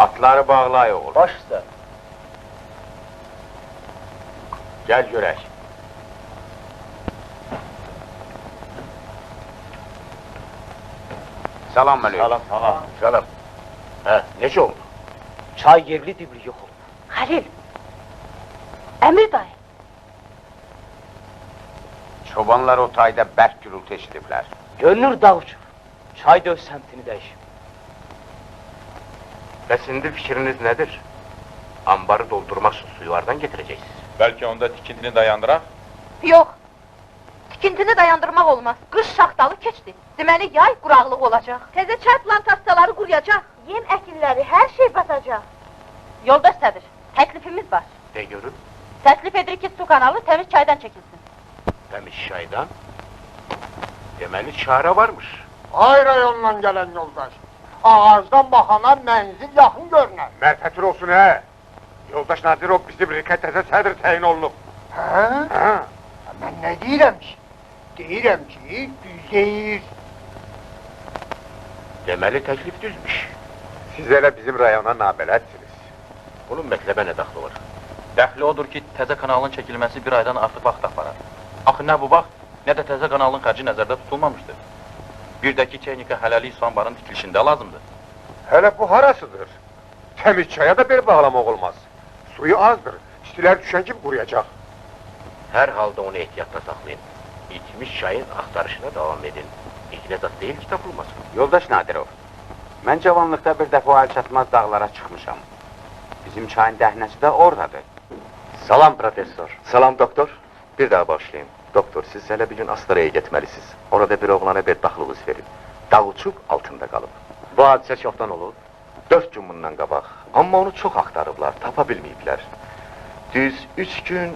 Atları bağlay oğul. Baş üstə. Gel görək. Salam aleyküm. Salam, salam. Salam. Hə, necə oldu? Çay yerli dibli yox oldu. Halil, Emir dayı. Çobanlar o tayda bərk gürültü eşidiblər. Görünür dağ uçur. Çay döv səmtini dəyişib. Bəs indi fikriniz nədir? Ambarı doldurmaq üçün suyu hardan getirəcəksiniz? Belki onda tikintini dayandıraq. Yox, tikintini dayandırmaq olmaz. Qış şaxtalı keçdi. Deməli, yay quraqlıq olacaq. Təzə çay plantasiyaları quruyacaq. Yem əkinləri, hər şey batacaq. Yoldaş Sədir, təklifimiz var. De görün, Təklif edirik ki, su kanalı təmiz çaydan çəkilsin. təmiz çaydan. Deməli, çare varmış. Ay rayondan gelen yoldaş. Ağacdan bakana menzil yakın görünür. Mərfətir olsun, hə? Yoldaş Nadirov bizim rikə təzə sədir təyin olunub. He? Hə? Ben ne deyirəm ki? Deyirəm ki, düz deyir. Deməli, təklif düzmüş. Siz elə bizim rayona nabələdsiniz. Bunun mətləbə nə daxlı var? Dəxli odur ki, təzə kanalın çəkilməsi bir aydan artıq vaxt aparar. Axı nə bu vaxt, nə də təzə kanalın xərci nəzərdə tutulmamışdır. Bir də ki, texnika hələlik su anbarının tikilişində lazımdır. Hələ bu harasıdır? Təmiz çaya da bel bağlamaq olmaz. Suyu azdır, istilər düşən kimi quruyacaq. Hər halda onu ehtiyatla saxlayın. İtmiş çayın axtarışına davam edin. İlk zat deyil ki, tapılmasın. Yoldaş Nadirov, mən cavanlıqda bir dəfə o əl çatmaz dağlara çıxmışam. Bizim çayın dəhnəsi də oradadır. Salam professor. Salam doktor. Bir daha başlayayım. Doktor, siz hələ bir gün Astaraya getməlisiniz. Orada bir oğlana bir daxlığız verib. Dağ uçub altında qalıb. Bu hadisə çoxdan olub. 4 gün bundan qabaq. Amma onu çox axtarıblar, tapa bilməyiblər. Düz 3 gün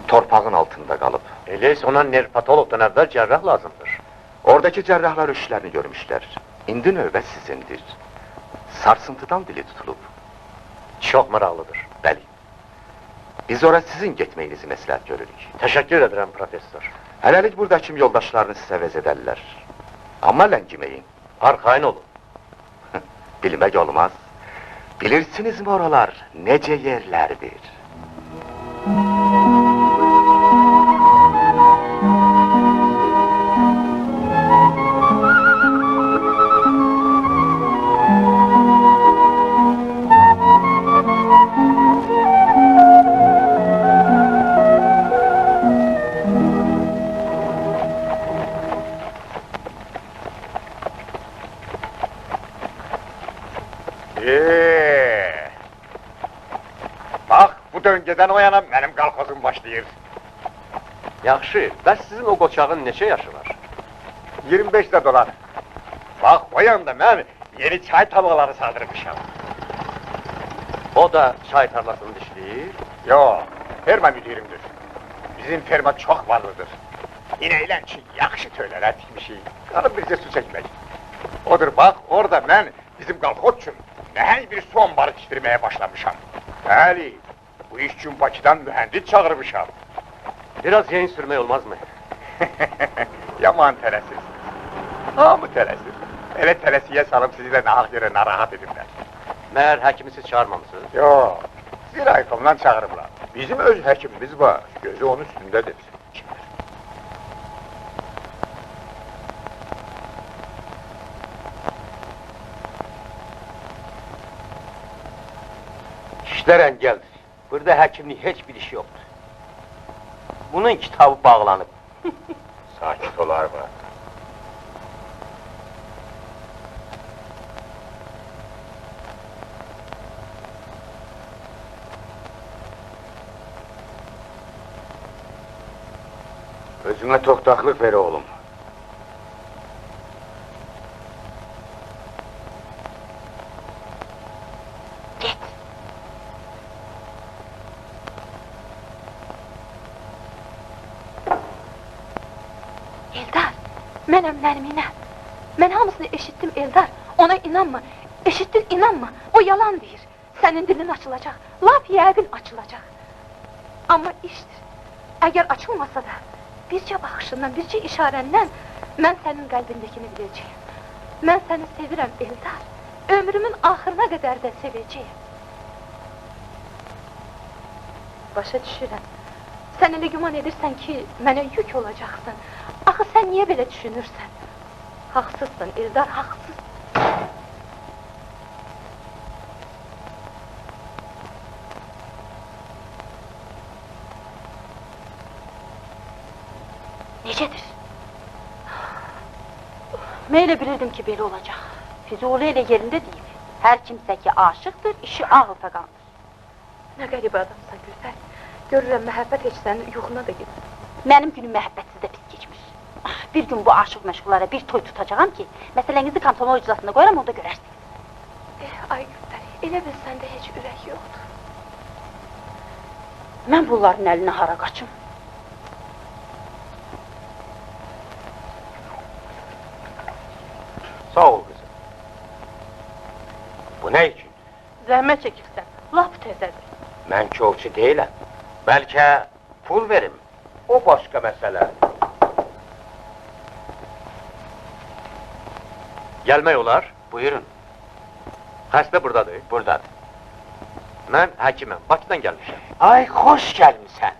torpağın altında qalıb. Elə isə ona nerpatologdan əvvəl cərrah lazımdır. Oradakı cərrahlar ölüşlərini görmüşlər. İndi növbə sizindir. Sarsıntıdan dili tutulub. Çox maraqlıdır. Bəli. Biz ora sizin getməyinizi məsləhət görürük. Təşəkkür edirəm, professor. Hələlik buradakı yoldaşlarınız sizə vəz edərlər. Amma ləngiməyin. Arxayın olun. Bilmək olmaz. Bilirsinizmi oralar necə yerlərdir? Bax, bu döngədən o yana mənim qalxozum başlayır. Yaxşı, bəs sizin o qoçağın neçə yaşı var? 25 də dolar. Bax, o yanda mən yeni çay tabaqları saldırmışam. O da çay tarlasını dişləyir. Yox, ferma müdirimdir. Bizim ferma çox varlıdır. İnəklər ki, yaxşı töylərə tikmişik. Qalıb bizə su çəkmək. Odur, bax, orada mən bizim qalxoz üçün nəhəng bir su anbarı tikdirməyə başlamışam. Bəli, bu iş üçün Bakıdan mühəndis çağırmışam. Biraz yayın sürmək olmazmı? Yaman tələsiz. Hamı tələsiz. Elə tələsiyə salıb sizi də nahaq yerə narahat ediblər. Məhər həkimi siz çağırmamısınız? Yox, bir ayıfımdan çağırıblar. Bizim öz həkimimiz var, gözü onun üstündədir. İşlər əngəldir. Burada həkimlik heç bir iş yoxdur. Bunun kitabı bağlanıb. Sakit olar var. Özüne toxtaqlıq ver oğlum. Get. Eldar, mənəm Nərminə. Mən hamısını eşitdim Eldar. Ona inanma. Eşittin inanma. O yalan deyir. Sənin dilin açılacaq. Lap yəqin açılacaq. Amma işdir. Əgər açılmasa da bircə baxışından, bircə işarəndən mən sənin qəlbindəkini biləcəyim. Mən səni sevirəm Eldar. ömrümün axırına qədər də sevəcəyəm. Başa düşürəm. Sən elə güman edirsən ki, mənə yük olacaqsın. Axı sən niyə belə düşünürsən? Haqsızsın, Eldar, haqsız. Necədir? Mən elə bilirdim ki, belə olacaq. Füzuli elə yerində deyib. Hər kimsə ki aşıqdır, işi ağılta qalır. Nə qəribə adamsan Gülfər. Görürəm, məhəbbət heç sənin yuxuna da gedir. Mənim günüm məhəbbətsiz də pis geçmiş. Bir gün bu aşıq məşğullara bir toy tutacağam ki, məsələnizi komsomol iclasında qoyaram, orada görərsiniz. Ay Gülfər, elə bil səndə heç ürək yoxdur. Mən bunların əlinə hara qaçım? Sağ ol kızım. Bu ne için? Zəhmət çəkirsən, lap təzədir. Mən çolçu değilim. Belki pul verim. O başka mesele. Gelmək olar. Buyurun. Xəstə buradadır. Buradadır. Mən həkiməm, Bakıdan gəlmişəm. Ay hoş gelmişsən.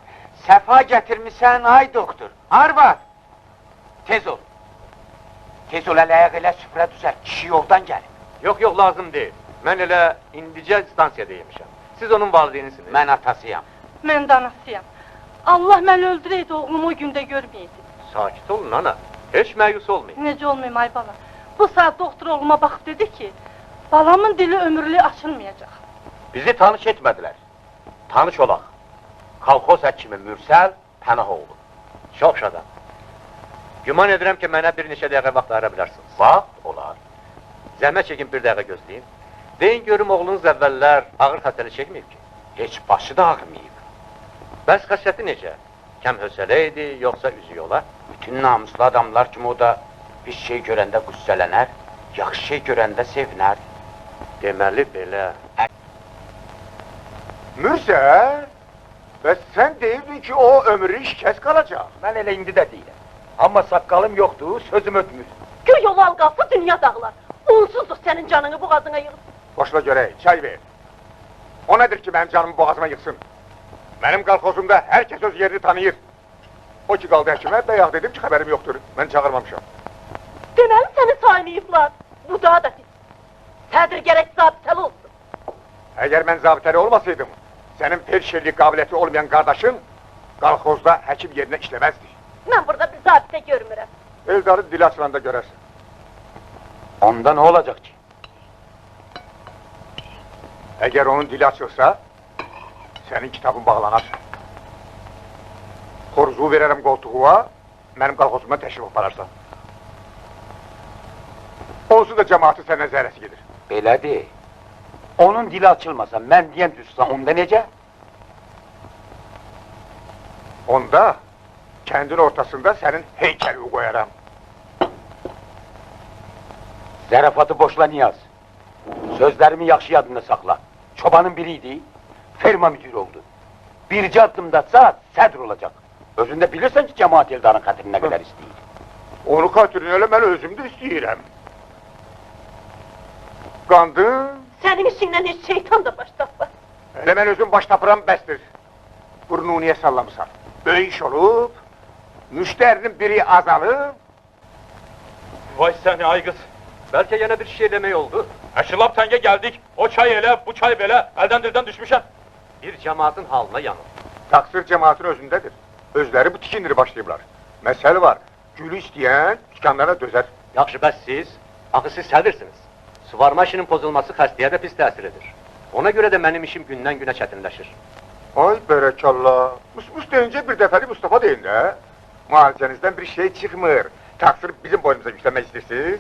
Sefa getirmişsən ay doktor. Arvad. Tez ol. Tez ol elə ayaq elə süfrə düzəlt. Kişi yoldan gəlib. Yox, yox, lazım deyil. Mən elə indicə stansiyada yemişəm. Siz onun valideynisiniz. Mən atasıyam. Mən danasıyam. Allah məni öldürəydi, oğlumu o gündə görməyəydi. Sakit olun ana. Heç məyus olmayın. Necə olmayayım ay bala? Bu saat doktor oğluma baxıb dedi ki, balamın dili ömürlü açılmayacaq. Bizi tanış etmediler. Tanış olaq. Kolxoz həkimi Mürsəl Pənahoğlu. Çox şadam. Güman edirəm ki, mənə bir neçə dəqiqə vaxt ayıra bilərsiniz. Vaxt olar. Zəhmət çəkin bir dəqiqə gözləyin. Deyin görüm oğlunuz əvvəllər ağır xəstəlik çəkməyib ki. Heç başı da ağrımayıb. Bəs xəstəti necə? Kəm hösələ idi, yoxsa üzü yola? Bütün namuslu adamlar kimi o da bir şey görəndə qüssələnər, yaxşı şey görəndə sevinər. Deməli belə. Mürsəl, bəs sən deyirdin ki, o ömrü şikəst qalacaq. Mən elə indi də deyirəm. Amma saqqalım yoxdur, sözüm ötmür. Göy yolu al qalsa dünya dağılar. Onsuzdur sənin canını boğazına yığıb. Başla görək, çay ver. O nədir ki, mənim canımı boğazıma yıxsın? Mənim qalxozumda hər kəs öz yerini tanıyır. O ki qaldı həkimə, bəyaq dedim ki, xəbərim yoxdur. Mən çağırmamışam. Deməli səni saynayıblar. Bu daha da pis. Sədr gərək zabitəli olsun. Əgər mən zabitəli olmasaydım, sənin perşirlik qabiliyyəti olmayan qardaşın qalxozda həkim yerinə işləməzdi. Mən burada bir zabitə görmürəm. Eldarı dili açılanda görərsən. Onda nə olacaq ki? Əgər onun dili açılsa, sənin kitabın bağlanar. Xoruzu verərəm qoltuğuna, mənim qalxozumdan təşrif apararsan. Onsuz da cəmaatı səndən zərəsi gedir. Belədir. Onun dili açılmasa, mən deyən düzsən, onda necə? Onda kəndin ortasında sənin heykəlini qoyaram. Zərafatı boşla Niyaz. Sözlərimi yaxşı yadında saxla. Çobanın biriydi, ferma müdürü oldu. Bircə addımda atsa, sədr olacaq. Özündə bilirsən ki, cəmaat Eldarın xətrinə qədər istəyir. Onu xatirin elə mən özüm də istəyirəm. Qandın, Sənin işindən heç şeytan da baş tapmaz. elə mən özüm baş tapıram bəsdir. Burnunu niyə sallamısan? Böyük iş olub, müştərinin biri azalıb. Vay səni ay qız. Bəlkə yenə bir şey demək oldu. Əşilab təngə gəldik. O çay elə, bu çay belə. Əldən dildən düşmüşəm. Bir cəmaatın halına yanır. Taksir cəmaatın özündədir. Özləri bu tikindir başlayıblar. Məsəl var, gülü istəyən dükanlara dözər. Yaxşı, bəs siz? Axı siz sədirsiniz. Suvarma işinin pozulması xəstəyə də pis təsir edir. Ona görə də mənim işim gündən günə çətinləşir. Ay bərəkallah. Mus deyincə bir dəfəli Mustafa deyin də. Müalicənizdən bir şey çıxmır. Taksir bizim boyumuza yükləmək istəyirsiniz.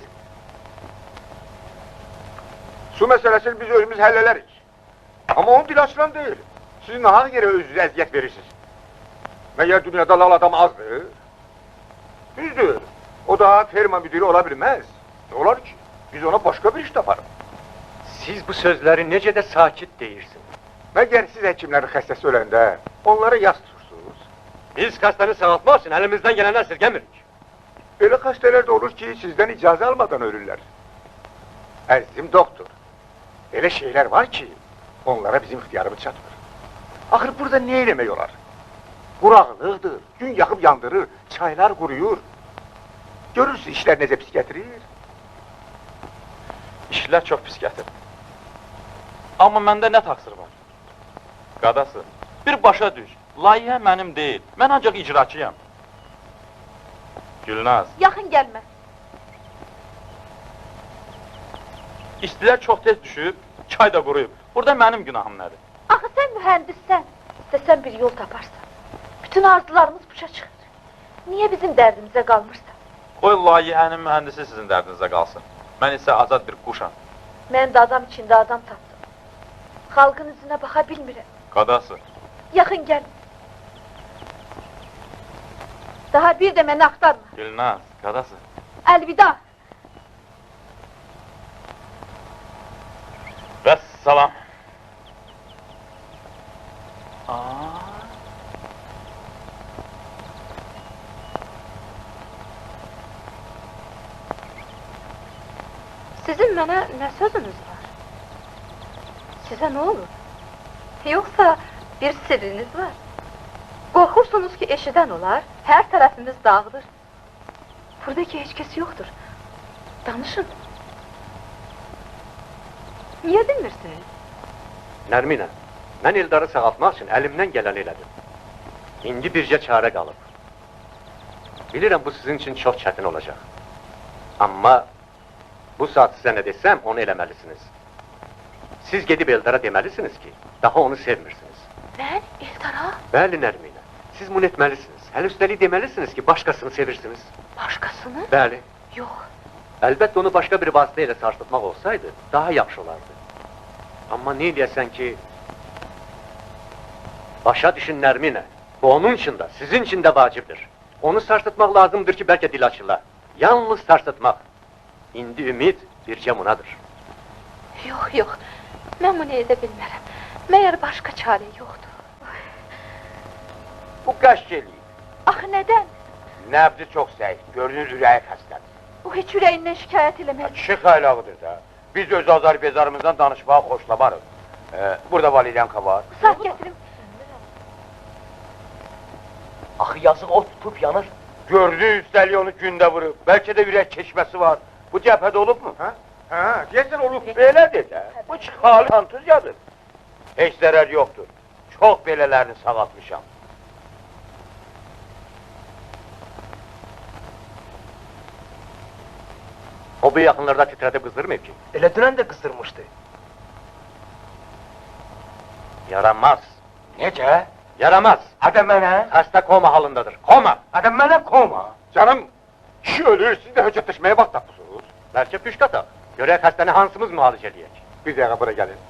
Su məsələsini biz özümüz həll edərik. Amma onun dili açılan deyil. Siz nahaq yerə özünüzə əziyyət verirsiniz. Məgər dünyada lal adam azdır? Düzdür. O da ferma müdürü ola bilməz. Ne olar ki? Biz ona başqa bir iş taparıq. Siz bu sözləri necə də sakit deyirsiniz. Məgər siz həkimlərin xəstəsi öləndə onlara yas tutursunuz. Biz xəstəni sağaltmaq üçün əlimizdən gələni əsirgəmirik. Elə xəstələr də olur ki, sizdən icazə almadan ölürlər. Əzizim doktor, Elə şeyler var ki, onlara bizim ixtiyarımız çatmır. Axır burada ne eləmək olar? Quraqlıqdır, gün yakıp yandırır, çaylar quruyur. Görürsün işler necə pis gətirir. İşlər çox pis gətirdi. Amma məndə nə təqsir var? Qadası, bir başa düş. Layihə mənim deyil. Mən ancaq icraçıyam. Gülnaz, Yaxın gəlmə. istilər çox tez düşüb, çay da quruyub. Burada mənim günahım nədir? Axı sən mühəndissən. İstəsən bir yol taparsan. Bütün arzularımız başa çıxır. Niyə bizim dərdimizə qalmırsan? Qoy layihənin mühəndisi sizin dərdinizə qalsın. Mən isə azad bir quşam. Mən də adam içində adam tapdım. Xalqın üzünə baxa bilmirəm. Qadası, Yaxın gəl. Daha bir də məni axtarma. Gülnaz, qadası. Əlvida. Vəssalam. Sizin mənə nə sözünüz var? Sizə nə olur? Yoxsa bir sirriniz var? Qorxursunuz ki, eşidən olar, hər tərəfimiz dağılır. Buradakı heç kəs yoxdur. Danışın. Niyə dinmirsiniz? Nərminə, mən Eldarı sağaltmaq üçün əlimdən gələni elədim. İndi bircə çarə qalıb. Bilirəm bu sizin üçün çox çətin olacaq. Amma bu saat sizə nə desəm, onu eləməlisiniz. Siz gedib Eldar'a deməlisiniz ki, daha onu sevmirsiniz. Mən Eldara? Bəli, Nərminə, siz bunu etməlisiniz. Hələ üstəlik deməlisiniz ki, başqasını sevirsiniz. Başqasını? Bəli. Yox. Əlbəttə onu başqa bir vasitə ilə sarsıtmaq olsaydı, daha yaxşı olardı. Amma ne eləyəsən ki, başa düşün Nərminə, bu onun için də, sizin için də vacibdir. Onu sarsıtmaq lazımdır ki, bəlkə dil açıla. Yalnız sarsıtmaq. İndi ümid bircə bunadır. Yox, yox. Mən bunu edə bilmərəm. Məyər başqa çarə yoxdur. Bu qəşk eləyir. Axı nədən? Nəbzi çox zəif, görünür ürəyi xəstədir. O heç ürəyindən şikayət eləməz. Kişi xaylağıdır da. Biz öz azar-bezarımızdan danışmağa xoşlamarıq. Burada validyanka var. Saat gətirim. Axı yazıq o tutub yanır. Gördü üstəlik onu gündə vurub. Bəlkə də ürək keçməsi var. Bu cəbhədə olub mu? Ha, deyəsən olub. Belə de də. Bu çıxalı kontuzyadır. Heç zərər yoxdur. Çox belələrini sağaltmışam. O bu yaxınlarda titrədib qızdırmayıb ki. Elə dünən də qızdırmışdı. Yaramaz. Necə? Yaramaz. Adam mənə? Xəstə koma halındadır. Koma. Adam mənə koma. Canım, kişi ölür, siz də höcətləşməyə vaxt tapmışsınız. Bəlkə püşk ataq. Görək xəstəni hansımız müalicə eləyək. Bir dəqiqə bura gəlin.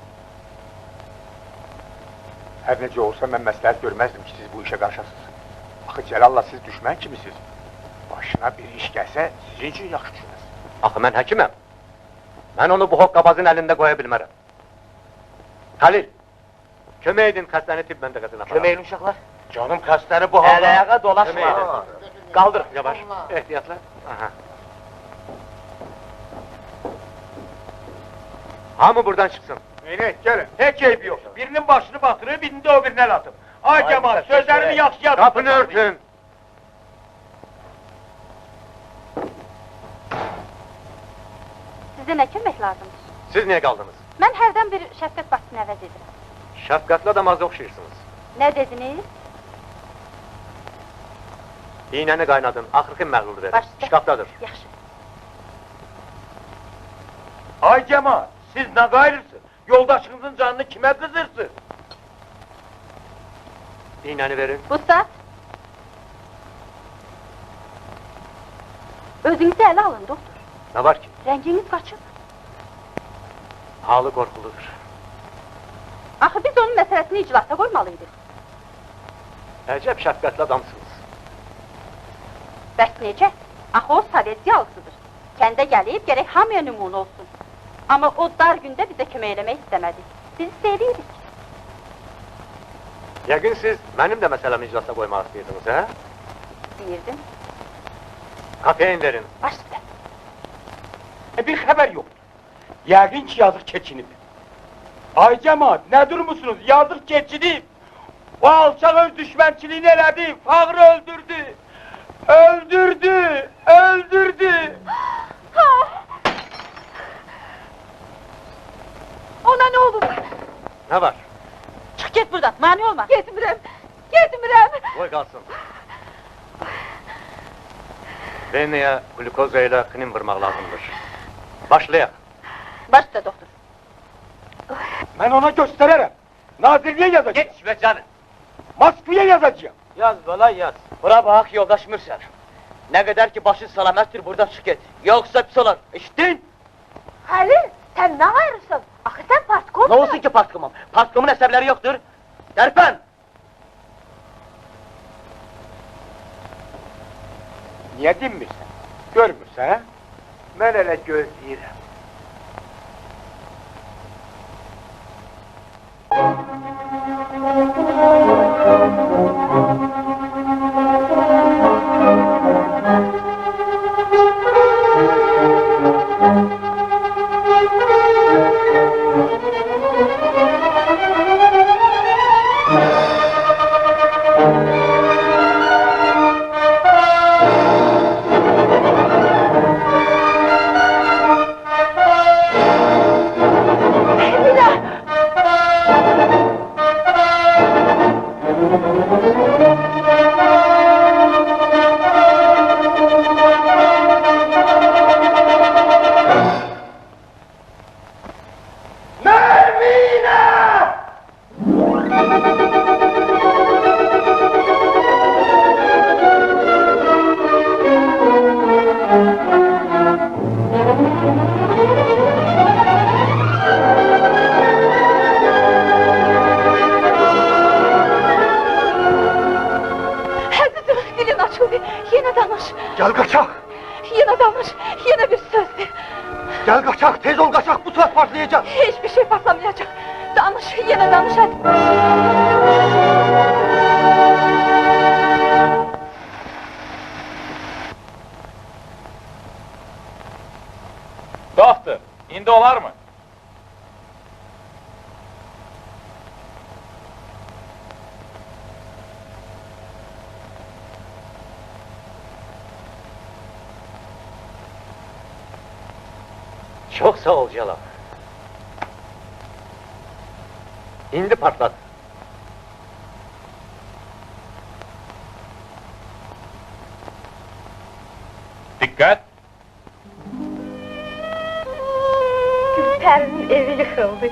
Hər necə olsa mən məsləhət görməzdim ki, siz bu işə qarşısınız. Axı Cəlalla siz düşmən kimisiniz. Başına bir iş gəlsə, sizin üçün yaxşı düşünəz. Axı mən həkiməm. Mən onu bu hoqqabazın əlində qoya bilmərəm. Xəlil, kömək edin xəstəni tibb məntəqəsinə aparaq. Kömək edin uşaqlar. Canım xəstəni bu halda. Əl-ayağa dolaşma. Kömək edin. Qaldır. Yavaş, ehtiyatla. Aha. Hamı buradan çıxsın. Neynək, gəlin. Heç eybi yox. Birinin başını batırır, birini də o birinə el atıb. Ay Kemal, sözlərimi yaxşı yadın. Qapını örtün. Sizə nə kömək lazımdır? Siz niyə qaldınız? Mən hərdən bir Şəfqət bacısını əvəz edirəm. Şəfqətli adama oxşayırsınız. Nə dediniz? İynəni qaynadın, axırkı məğlul verin. Baş üstə. Şkafdadır. Yaxşı. Ay Kemal, siz nə qayırırsınız? Yoldaşınızın canını kimə qızırsınız? İynəni verin. Bu saat. Özünüzü ələ alın, doktor. Nə var ki? Rənginiz qaçıb. Halı qorxuludur. Axı biz onun məsələsini iclasa qoymalıydıq. Əcəb şəfqətli adamsınız. Bəs necə? Axı o sovet yalısıdır. Kəndə gəlib, gərək hamıya nümunə olsun. Amma o dar gündə bizə kömək eləmək istəmədi. Biz sevirik. Yəqin siz mənim də məsələmi iclasda qoymaq istəyirdiniz, hə? Deyirdim. Kafein verin. Baş üstə. Bir xəbər yoxdur. Yəqin ki, yazıq keçinib. Ay cemaat, ne durmusunuz? Yazık keçiliyim. O alçak öz düşmençiliğini eledi, Fağrı öldürdü. Öldürdü, öldürdü. Ona ne olur? Ne var? Çık git buradan, mani olma. Getmirəm, getmirəm. Koy kalsın. Veneye glukoza ile kinin vurmak lazımdır. Başlayalım. Başla doktor. Ben ona gösteririm. Nazirliğe yazacağım. Geç be canım. Moskva'ya yazacağım. Yaz bala yaz. Buna bak yoldaş Mürsel. Ne kadar ki başın salamettir buradan çık git. Yoksa pis olur. İşittin? Halil, sen ne ayrısın? Axı sen partkom. Ne olsun ki partkomum? Partkomun hesapları yoktur. Derpen! Niye dinmirsən? Görmürsən, ha? Ben elə gözləyirəm. Əzizim, dilin açıldı. Yine danış. Gel kaçak! Yine danış. Yine bir söz de. Gel kaçak! Tez ol kaçak! Bu saat başlayacak! Hiçbir şey patlamayacak. Danış, yine danış hadi. Doktor, indi olar mı? Çok sağ ol Celal. İndi patlat. Dikkat! Gülper'in evi yıkıldı.